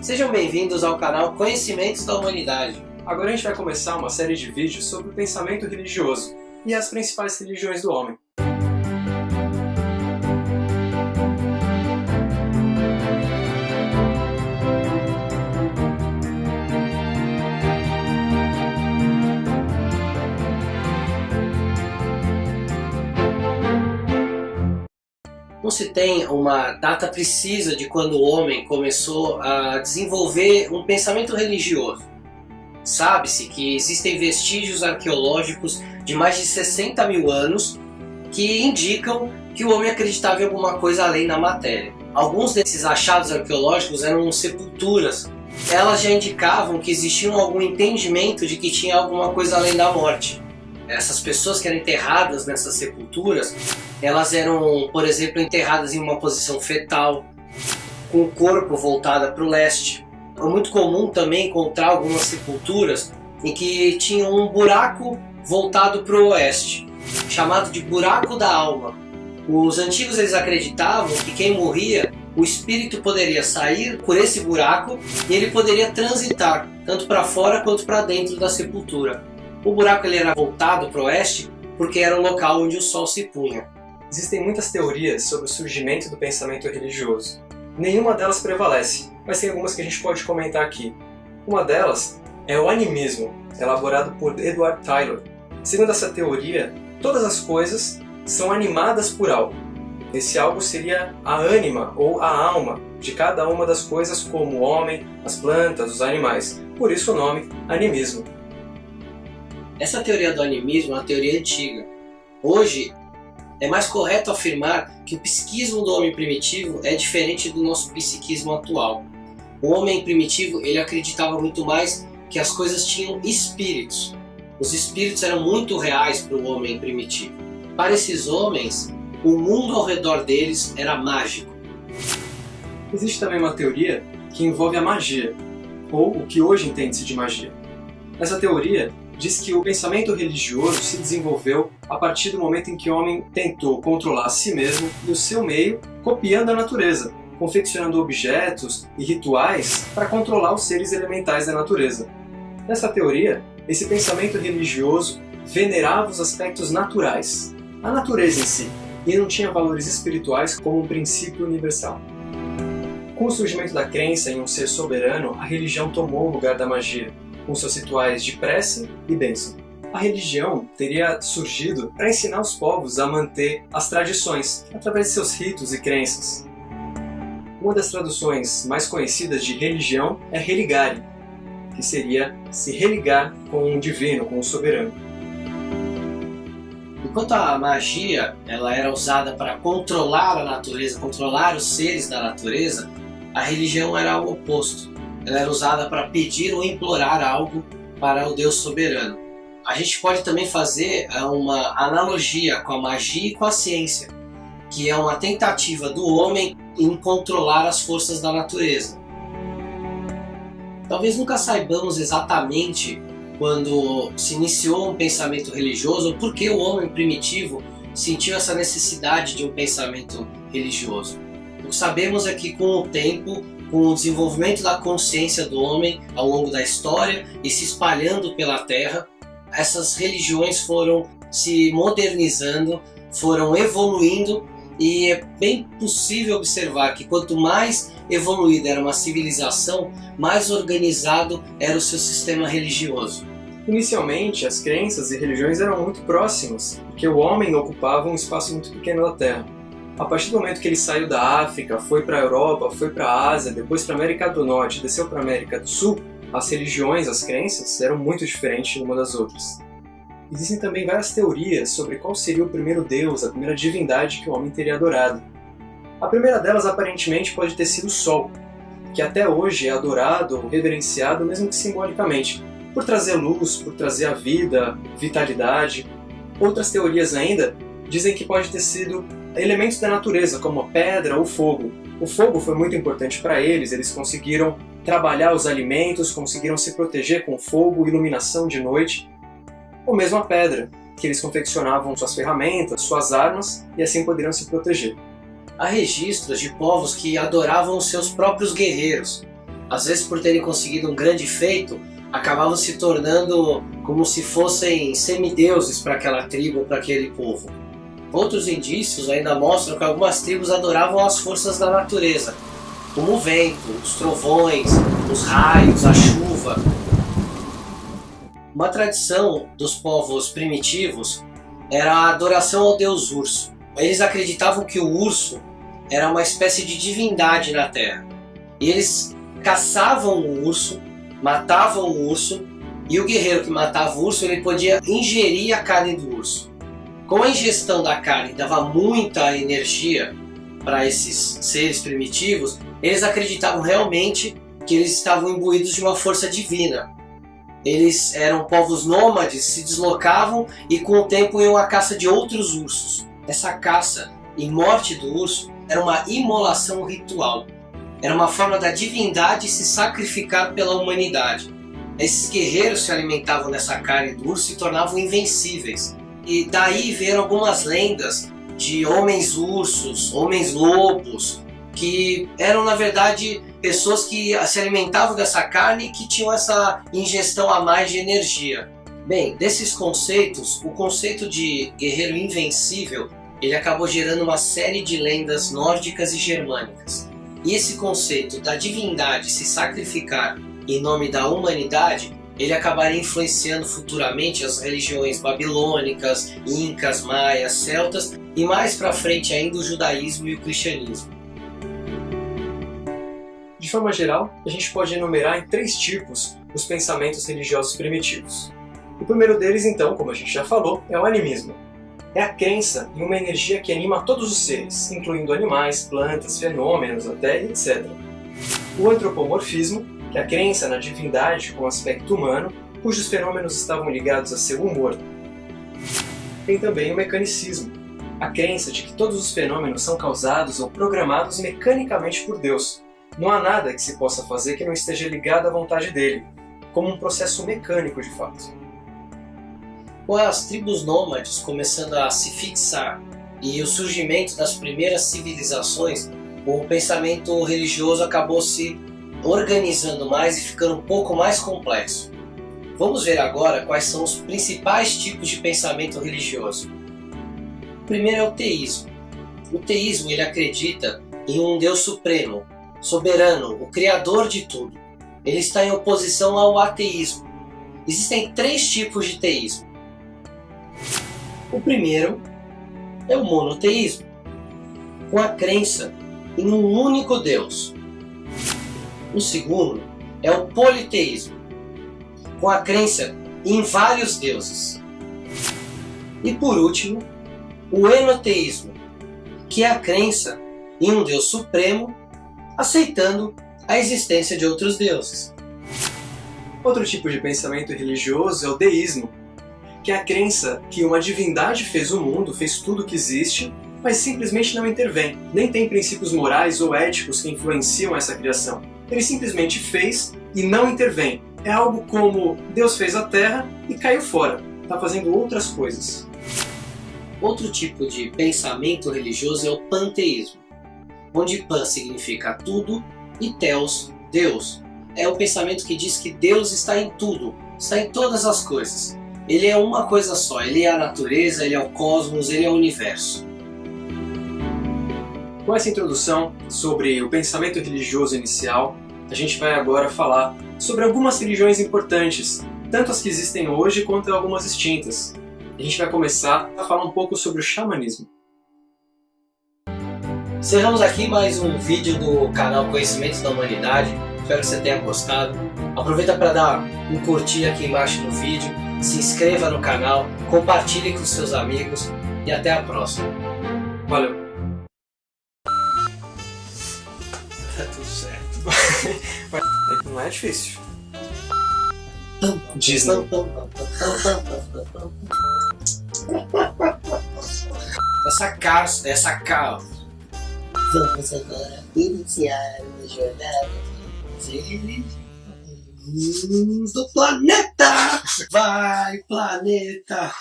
Sejam bem-vindos ao canal Conhecimentos da Humanidade. Agora a gente vai começar uma série de vídeos sobre o pensamento religioso e as principais religiões do homem. Não se tem uma data precisa de quando o homem começou a desenvolver um pensamento religioso. Sabe-se que existem vestígios arqueológicos de mais de 60 mil anos que indicam que o homem acreditava em alguma coisa além da matéria. Alguns desses achados arqueológicos eram sepulturas. Elas já indicavam que existia algum entendimento de que tinha alguma coisa além da morte. Essas pessoas que eram enterradas nessas sepulturas, elas eram, por exemplo, enterradas em uma posição fetal, com o corpo voltado para o leste. É muito comum também encontrar algumas sepulturas em que tinham um buraco voltado para o oeste, chamado de buraco da alma. Os antigos eles acreditavam que quem morria, o espírito poderia sair por esse buraco e ele poderia transitar, tanto para fora quanto para dentro da sepultura. O buraco ele era voltado para o oeste porque era o local onde o sol se punha. Existem muitas teorias sobre o surgimento do pensamento religioso. Nenhuma delas prevalece, mas tem algumas que a gente pode comentar aqui. Uma delas é o animismo, elaborado por Edward Tylor. Segundo essa teoria, todas as coisas são animadas por algo. Esse algo seria a ânima ou a alma de cada uma das coisas, como o homem, as plantas, os animais. Por isso o nome animismo. Essa teoria do animismo é uma teoria antiga. Hoje, é mais correto afirmar que o psiquismo do homem primitivo é diferente do nosso psiquismo atual. O homem primitivo ele acreditava muito mais que as coisas tinham espíritos. Os espíritos eram muito reais para o homem primitivo. Para esses homens, o mundo ao redor deles era mágico. Existe também uma teoria que envolve a magia, ou o que hoje entende-se de magia. Essa teoria diz que o pensamento religioso se desenvolveu a partir do momento em que o homem tentou controlar a si mesmo e o seu meio, copiando a natureza, confeccionando objetos e rituais para controlar os seres elementais da natureza. Nessa teoria, esse pensamento religioso venerava os aspectos naturais, a natureza em si, e não tinha valores espirituais como um princípio universal. Com o surgimento da crença em um ser soberano, a religião tomou o lugar da magia, com seus rituais de prece e bênção. A religião teria surgido para ensinar os povos a manter as tradições, através de seus ritos e crenças. Uma das traduções mais conhecidas de religião é religare, que seria se religar com o divino, com o soberano. Enquanto a magia ela era usada para controlar a natureza, controlar os seres da natureza, a religião era o oposto. Ela era usada para pedir ou implorar algo para o Deus soberano. A gente pode também fazer uma analogia com a magia e com a ciência, que é uma tentativa do homem em controlar as forças da natureza. Talvez nunca saibamos exatamente quando se iniciou um pensamento religioso ou por que o homem primitivo sentiu essa necessidade de um pensamento religioso. O que sabemos é que com o tempo, com o desenvolvimento da consciência do homem ao longo da história e se espalhando pela Terra, essas religiões foram se modernizando, foram evoluindo e é bem possível observar que quanto mais evoluída era uma civilização, mais organizado era o seu sistema religioso. Inicialmente, as crenças e religiões eram muito próximas, porque o homem ocupava um espaço muito pequeno da Terra. A partir do momento que ele saiu da África, foi para a Europa, foi para a Ásia, depois para a América do Norte, desceu para a América do Sul, as religiões, as crenças eram muito diferentes uma das outras. Existem também várias teorias sobre qual seria o primeiro deus, a primeira divindade que o homem teria adorado. A primeira delas aparentemente pode ter sido o Sol, que até hoje é adorado ou reverenciado mesmo que simbolicamente, por trazer luz, por trazer a vida, vitalidade. Outras teorias ainda dizem que pode ter sido elementos da natureza, como a pedra ou o fogo. O fogo foi muito importante para eles, eles conseguiram trabalhar os alimentos, conseguiram se proteger com fogo, iluminação de noite, ou mesmo a pedra, que eles confeccionavam suas ferramentas, suas armas, e assim poderiam se proteger. Há registros de povos que adoravam os seus próprios guerreiros. às vezes por terem conseguido um grande feito, acabavam se tornando como se fossem semideuses para aquela tribo, para aquele povo. Outros indícios ainda mostram que algumas tribos adoravam as forças da natureza, como o vento, os trovões, os raios, a chuva. Uma tradição dos povos primitivos era a adoração ao deus urso. Eles acreditavam que o urso era uma espécie de divindade na terra. E eles caçavam o urso, matavam o urso, e o guerreiro que matava o urso ele podia ingerir a carne do urso. Com a ingestão da carne dava muita energia para esses seres primitivos, eles acreditavam realmente que eles estavam imbuídos de uma força divina. Eles eram povos nômades, se deslocavam e com o tempo iam à caça de outros ursos. Essa caça e morte do urso era uma imolação ritual. Era uma forma da divindade se sacrificar pela humanidade. Esses guerreiros se alimentavam dessa carne do urso e se tornavam invencíveis. E daí vieram algumas lendas de homens ursos, homens lobos, que eram na verdade pessoas que se alimentavam dessa carne e que tinham essa ingestão a mais de energia. Bem, desses conceitos, o conceito de guerreiro invencível, ele acabou gerando uma série de lendas nórdicas e germânicas. E esse conceito da divindade se sacrificar em nome da humanidade, ele acabaria influenciando futuramente as religiões babilônicas, incas, maias, celtas e mais para frente ainda o judaísmo e o cristianismo. De forma geral, a gente pode enumerar em 3 tipos os pensamentos religiosos primitivos. O primeiro deles, então, como a gente já falou, é o animismo. É a crença em uma energia que anima todos os seres, incluindo animais, plantas, fenômenos, até etc. O antropomorfismo, que é a crença na divindade com aspecto humano, cujos fenômenos estavam ligados a seu humor. Tem também o mecanicismo, a crença de que todos os fenômenos são causados ou programados mecanicamente por Deus. Não há nada que se possa fazer que não esteja ligado à vontade dele, como um processo mecânico de fato. Com as tribos nômades começando a se fixar e o surgimento das primeiras civilizações, o pensamento religioso acabou se organizando mais e ficando um pouco mais complexo. Vamos ver agora quais são os principais tipos de pensamento religioso. O primeiro é o teísmo. O teísmo ele acredita em um Deus supremo, soberano, o criador de tudo. Ele está em oposição ao ateísmo. Existem 3 tipos de teísmo. O primeiro é o monoteísmo, com a crença em um único Deus. O segundo é o politeísmo, com a crença em vários deuses. E por último, o enoteísmo, que é a crença em um Deus supremo, aceitando a existência de outros deuses. Outro tipo de pensamento religioso é o deísmo, que é a crença que uma divindade fez o mundo, fez tudo que existe, mas simplesmente não intervém, nem tem princípios morais ou éticos que influenciam essa criação. Ele simplesmente fez e não intervém. É algo como Deus fez a Terra e caiu fora, está fazendo outras coisas. Outro tipo de pensamento religioso é o panteísmo, onde pan significa tudo e theos, Deus. É o pensamento que diz que Deus está em tudo, está em todas as coisas. Ele é uma coisa só, ele é a natureza, ele é o cosmos, ele é o universo. Com essa introdução sobre o pensamento religioso inicial, a gente vai agora falar sobre algumas religiões importantes, tanto as que existem hoje quanto algumas extintas. A gente vai começar a falar um pouco sobre o xamanismo. Encerramos aqui mais um vídeo do canal Conhecimentos da Humanidade. Espero que você tenha gostado. Aproveita para dar um curtir aqui embaixo no vídeo, se inscreva no canal, compartilhe com seus amigos e até a próxima. Valeu! Tá tudo certo. Não é difícil. Disney. Essa cara. Vamos agora iniciar uma jornada do planeta! Vai, planeta!